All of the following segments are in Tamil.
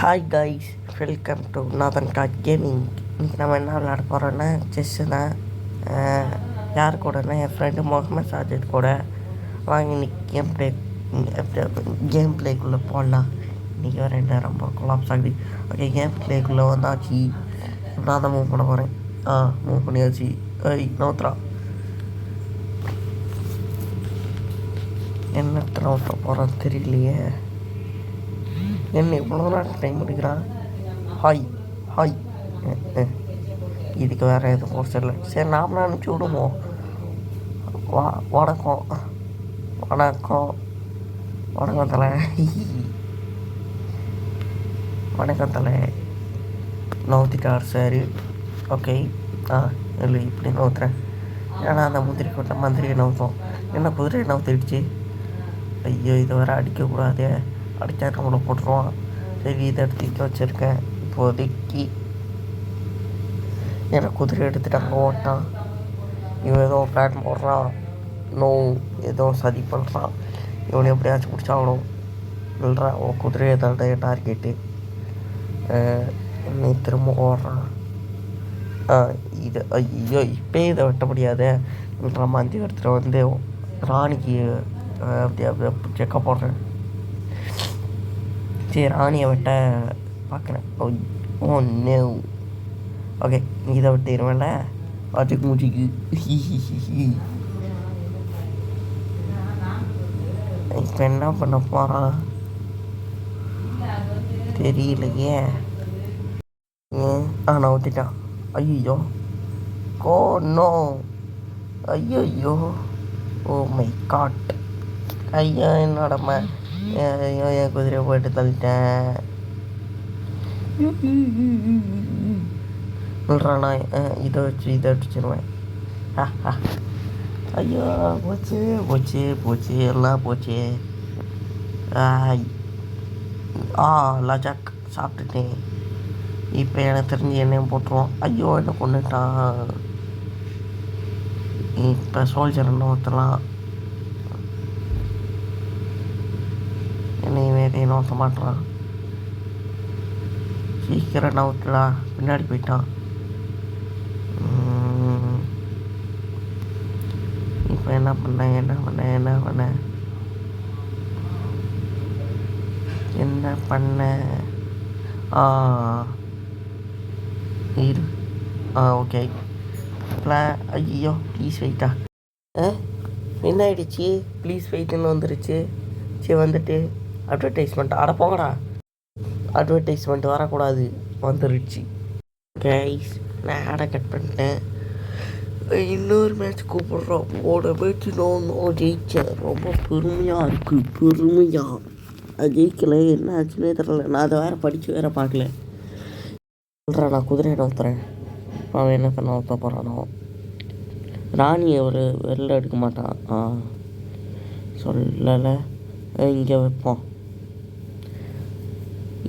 Hi guys, welcome to Nathan God gaming. இன்றைக்கி நம்ம என்ன விளையாட போகிறோன்னா செஸ்ஸு தான். யார் கூடனா என் ஃப்ரெண்டு முகமது சாஜித் கூட. வாங்க இன்றைக்கி கேம் பிளேக்குள்ளே போடலாம். இன்றைக்கி வேறு என்ன ரொம்ப கொலாப்ஸ் ஆகுது. ஓகே, கேம் பிளேக்குள்ளே வந்தாச்சு. நான் தான் மூவ் பண்ண போகிறேன். மூவ் பண்ணியாச்சு. நோத்ரா என்ன நோத்த போகிறான்னு தெரியலையே. என்ன இவ்வளோ நேரம் டைம் முடிக்கிறான். Hi hi. இதுக்கு வேறு எதுவும் ஃபோர்ஸ் இல்லை. சரி, நாமளும் அனுப்பிச்சி விடுவோம். வணக்கம் வணக்கம் வணக்கம் தலை. வணக்கம் தலை. நோத்திட்டார் சரி. ஓகே, இல்லை இப்படி நோத்துறேன். ஏன்னா அந்த முந்திரி கொட்ட மந்திரியை நோத்தோம். என்ன குதிரையை நோத்திடுச்சு. ஐயோ, இதை வேறு அடிக்கக்கூடாதே. அடித்தா நம்மளை போட்டுருவான். சரி, இதை எடுத்து வச்சுருக்கேன். இப்போதைக்கு ஏன்னா குதிரை எடுத்துகிட்டு அங்கே ஓட்டான். இவன் ஏதோ பிளான் போடுறான். ஏதோ சதி பண்ணுறான். இவனை எப்படியாச்சும் பிடிச்சாகணும். இல்லைறா, உன் குதிரையை தான் டார்கெட்டு. என்னை திரும்ப ஓடுறான். ஐயோ, இப்போ இதை வெட்ட முடியாது. மந்தி எடுத்துகிட்டு வந்து ராணிக்கு அப்படியே செக்கப் போடுறேன். சரி, ராணியை வெட்ட பார்க்குறேன். நோ. ஓகே, இதை வெட்டிடுவேன்ல. அதுக்கு முடிக்கு இப்போ என்ன பண்ண போகிறான் தெரியலையே. நான் ஊற்றிட்டான். ஐயோ நோ. ஐயோ, ஓ மை காட். ஐயோ, என்னோட ஐயோ, என் குதிரையை போயிட்டு தள்ளிட்டேன். சொல்கிறான். நான் இதை அடிச்சிருவேன். ஐயோ, போச்சு போச்சு போச்சு, எல்லாம் போச்சு. லஜாக் சாப்பிட்டுட்டேன். இப்போ எனக்கு தெரிஞ்சு என்னையும் போட்டுருவோம். ஐயோ, என்ன கொண்டுட்டான். இப்போ சோல்ஜர் என்ன ஊற்றலாம். என்னையும் வேறையும் நோக்க மாட்டான். சீக்கிரம் நவுத்துடா. பின்னாடி போயிட்டான். இப்போ என்ன பண்ண இரு. ஓகே, ஐயோ, ப்ளீஸ் வெயிட்டா. என்ன ஆயிடுச்சு? ப்ளீஸ் வெயிட்டுன்னு வந்துருச்சு. சரி, வந்துட்டு அட்வர்டைஸ்மெண்ட். போங்கடா, அட்வர்டைஸ்மெண்ட் வரக்கூடாது. வந்துருச்சு. கைஸ், நான் ஆடை கட் பண்ணிட்டேன். இன்னொரு மேட்ச் கூப்பிட்றோம். போன மேட்ச் நான் ஜெயித்தேன். ரொம்ப பெருமையாக இருக்குது. பெருமையாக அது ஜெயிக்கலை. என்ன ஆச்சுன்னே தெரியல. நான் அதை வேறு படித்து வேறு பார்க்கல. சொல்கிறேன், நான் குதிரையை நோத்துறேன். அவன் என்னத்தை நோத்த போகிறானோ. ராணியை ஒரு வெளில எடுக்க மாட்டான். சொல்லலை. இங்கே வைப்போம்.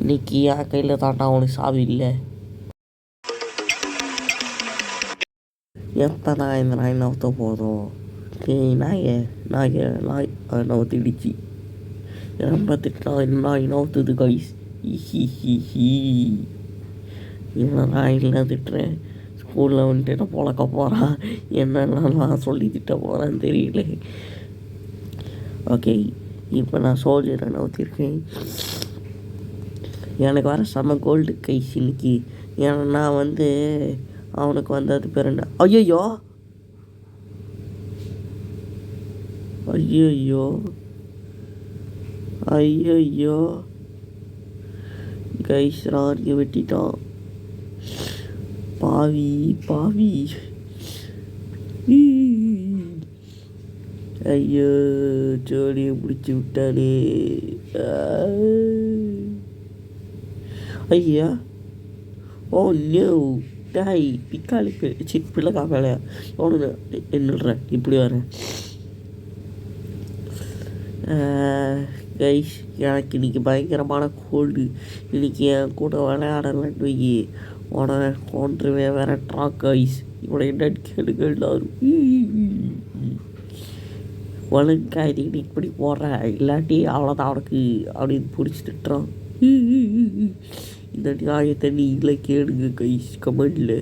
இன்னைக்கு என் கையில் தாண்டா அவனுக்கு சாவி இல்லை. எப்போ நான் இந்த நாய் நவுத்த போதும். நாய் நவுத்திடுச்சு. ரொம்ப திட்டா நாய் நவுத்துது கைஸ். இவன் நாயெல்லாம் திட்டுறேன். ஸ்கூலில் வந்துட்டு என்ன பொழக்க போகிறான். என்னென்னலாம் சொல்லி திட்ட போகிறான்னு தெரியல. ஓகே, இப்போ நான் சோல்ஜரை நவுத்திருக்கேன். எனக்கு வர செம கோல்டு கைஸ் இன்னைக்கு. ஏன்னா நான் அவனுக்கு அது பேர் என்ன. ஐயோ கைஸ், ராணியை வெட்டிட்டான். பாவி. ஐயோ, ஜோடியை பிடிச்சி விட்டானே. ஐயா, நோ. டாய் பிக்காளி பிள்ளைக்கா வேலையா ஒன்று என்னடுறேன். இப்படி வரேன். கைஸ், எனக்கு இன்றைக்கி பயங்கரமான கோல்டு. இன்றைக்கி என் கூட விளையாடலான்னு வைக்கி உடனே கொன்றுவே வேற ட்ராக். கைஸ், இவனை என்னன்னு கேளுங்க எல்லாரும். ஒழுங்கா இது இப்படி போடுறேன், இல்லாட்டி அவ்வளோதான் அவனுக்கு அப்படின்னு பிடிச்சி திட்டுறான். இந்த நியாயத்தை நீங்களே கேளுங்க கைஸ் கமெண்டில்.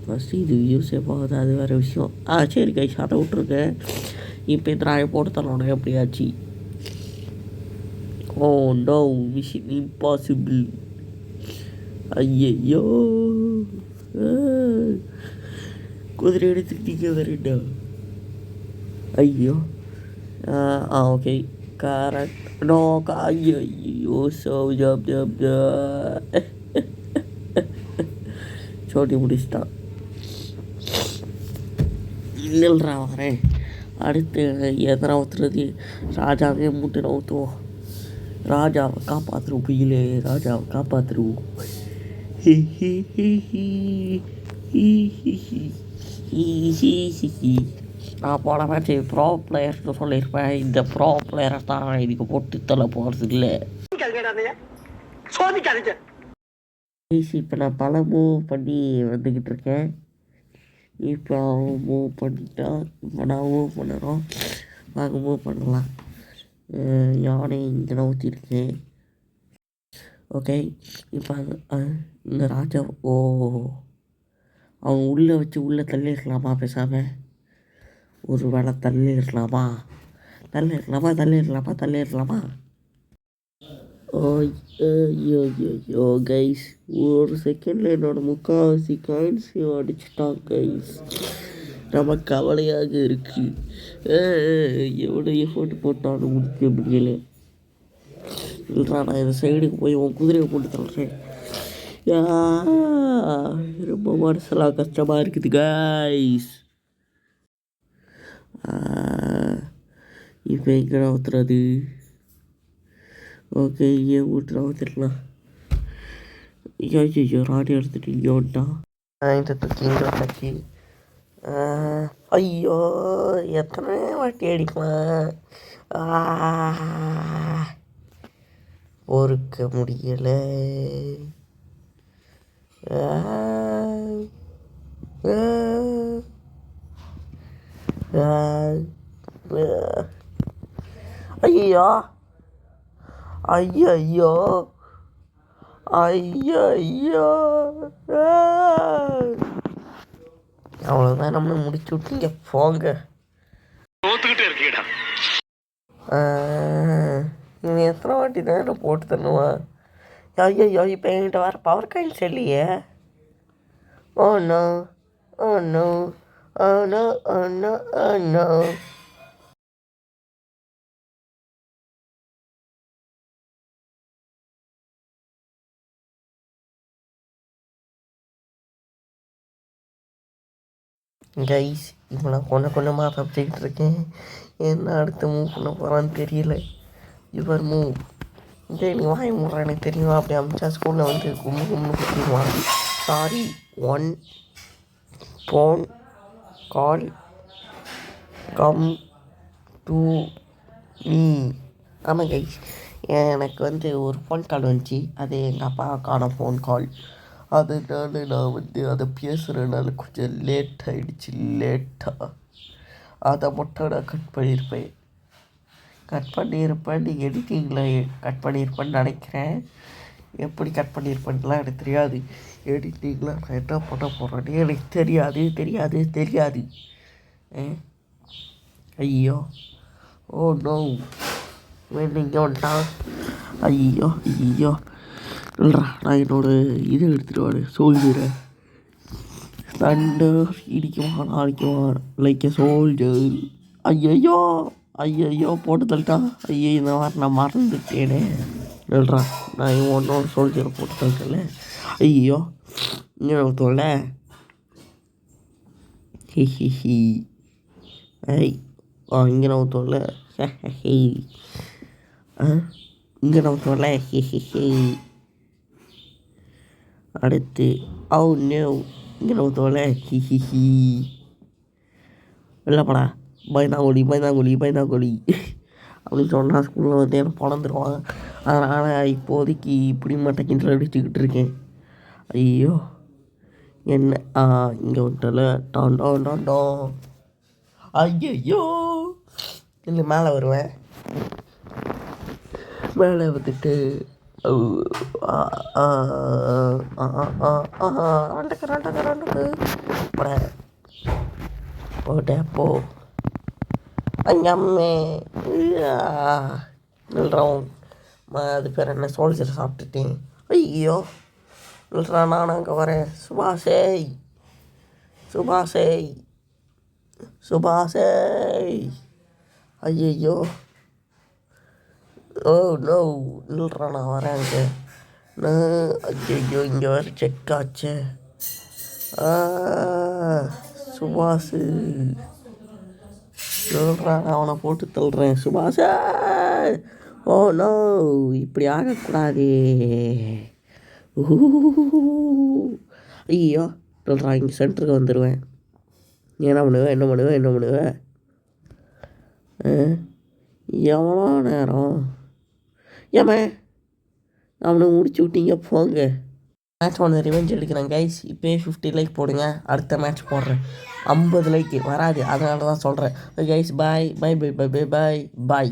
ஃபஸ்ட்டு இது வியூஸே போகுது, அது வேறு விஷயம். சரி கைஸ், அதை விட்ருங்க. இப்போ இந்த நாயை போட்டு தரணும் எப்படியாச்சு. Oh no, mission impossible. ஐயோ, குதிரை எடுத்துக்கிட்டீங்க வேறுடா. ஐயோ, ஓகே கரெக்ட். நோ, ஐயோ ஸோ ஜப் ஜப் சோட்டி முடிச்சிட்டான். இல்லைன்றா வரேன். அடுத்து எதனா ஊற்றுறது, ராஜாவே மூட்டை ஊற்றுவோம். ராஜாவை காப்பாற்றுருவோம், புயலே ராஜாவை காப்பாற்றுருவோம். நான் போன மேட்ச் ப்ரோ பிளேயர்ஸ்னு சொல்லியிருப்பேன். இந்த ப்ரோ பிளேயரை தான் இதுக்கு போட்டு தள்ள போகிறது இல்லை. இப்போ நான் பல மூவ் பண்ணி வந்துக்கிட்டு இருக்கேன். இப்போ அவன் மூவ் பண்ணிட்டான், இப்போ நான் மூவ் பண்ணுறோம். வாங்க மூவ் பண்ணலாம். யானை இங்கே ஊற்றிருக்கேன். ஓகே, இப்போ இந்த ராஜா அவன் உள்ளே வச்சு உள்ளே தள்ளிடலாமா பேசாமல்? ஒரு வேளை தள்ளிடலாமா? ஐயோ கைஸ், ஒரு செகண்டில் என்னோட முக்கால்வாசி காயின்ஸ் அடிச்சிட்டான் கைஸ். நம்ம கவலையாக இருக்குது. எவ்வளோ எஃபோர்ட் போட்டாலும் முடிக்க முடியல. இல்லைடா, நான் இந்த சைடுக்கு போய் உன் குதிரையை போட்டு தள்ளுறேன். ரொம்ப மனசெல்லாம் கஷ்டமாக இருக்குது கைஸ். இப்போ எங்கே ஊற்றுறது? ஓகே, ஏன் ஊற்றுறா ஊற்றிடலாம். ஐயோ, ராடி எடுத்துட்டு இங்கே வந்துட்டான். இந்த தூக்கி இங்கே வந்தாச்சு. ஐயோ, எத்தனை வாட்டி அடிக்கலாம், பொறுக்க முடியலை. ஐயோ ஐயோ ஐயோ, அவ்வளோதான், நம்மளை முடிச்சு விட்டீங்க, போங்க. இவன் எத்தனை வாட்டி தான் என்ன போட்டு தண்ணுவான்? ஐயோ, இப்போ என்கிட்ட வர பவர் காயின்ஸ் இல்லையே. Oh no, oh no, oh no, oh no, oh no. Guys, இப்போ நான் கொஞ்சமாக தப்பிச்சுக்கிட்டு இருக்கேன். என்ன அடுத்து மூவ் பண்ண போகிறான்னு தெரியல. இவர் மூவ் நீ வாங்கி மூடுற எனக்கு தெரியும். அப்படி அமிச்சா ஸ்கூலில் வந்து கும்பு குத்திடுவான். Sorry, 1 phone call come to me. ஆமாம் கைஸ், எனக்கு வந்து ஒரு ஃபோன் கால் வந்துச்சு. அது எங்கள் அப்பாவுக்கான ஃபோன் கால். அதனால நான் வந்து அதை பேசுகிறதுனால கொஞ்சம் லேட் ஆகிடுச்சு. அதை மட்டும் நான் கட் பண்ணியிருப்பேன். நீங்கள் எடிட்டிங்கில் கட் பண்ணியிருப்பேன்னு நினைக்கிறேன். எப்படி கட் பண்ணியிருப்பேன்லாம் எனக்கு தெரியாது. எடிட்டிங்கில் நான் என்ன பண்ண போகிறேன்னு எனக்கு தெரியாது. ஐயோ, ஓ நோ, நீங்கள் வந்துட்டான். ஐயோ, இல்லைடா, நான் என்னோடய இது எடுத்துகிட்டு வரேன், சோல்ஜரை. தண்டர் இடிக்குவான் அடிக்குவான் லைக் எ சோல்ஜர். ஐயோ போட்டு தள்ளிட்டான். இந்த மாதிரி நான் மறந்துட்டேனே. இல்லைடா, நான் ஒன்னோட சோல்ஜரை போட்டு தள்ளிட்டேன்ல. ஐயோ, இங்கே நவுத்தோல்ல. ஹி இங்கே நவுத்தோல்ல. இங்கே நவுத்தோல்ல. ஹி அடுத்து நோ, இங்கே நவுத்தோல்ல. ஹி இல்லைப்படா, பயந்தாங்கொழி அப்படின்னு சொன்னால் ஸ்கூலில் வந்து என்ன பிறந்துருவாங்க. அதனால் இப்போதைக்கு இப்படி மட்டும் கிண்டல் அடிச்சுக்கிட்டு இருக்கேன். ஐயோ, என்ன இங்கே விட்டல. டாண்டோ ஐயோ, இல்லை மேலே வருவேன். மேலே வந்துட்டு போட்டே போ அங்கம்மே நில்றோம். அது பேர் என்ன, சோல்ஜர் சாப்பிட்டுட்டேன். ஐயோ நில்றா, நான் அங்கே வரேன். சுபாஷே ஐயோ ஓ நோ, நில்றா, நான் வரேன் அங்கே. ஐயோ இங்கே வேறு செக் ஆச்சு. சுபாஷு நில்றா, நான் அவனை போட்டு தள்ளுறேன். சுபாஷே ஓ நோ, இப்படி ஆகக்கூடாது. ஐயோ நில்றா, இங்கே சென்டருக்கு வந்துடுவேன். நீ என்ன பண்ணுவேன்? எவ்வளோ நேரம் ஏமே அவனை முடிச்சு விட்டீங்க, போங்க. மேட்ச் ஒன்று ரிவெஞ்ச் எடுக்கிறேன் கைஸ். இப்போயே 50 லைக் போடுங்க. அடுத்த மேட்ச் போடுறேன். 50 லைக் வராது, அதனால தான் சொல்கிறேன் கைஸ். பாய்.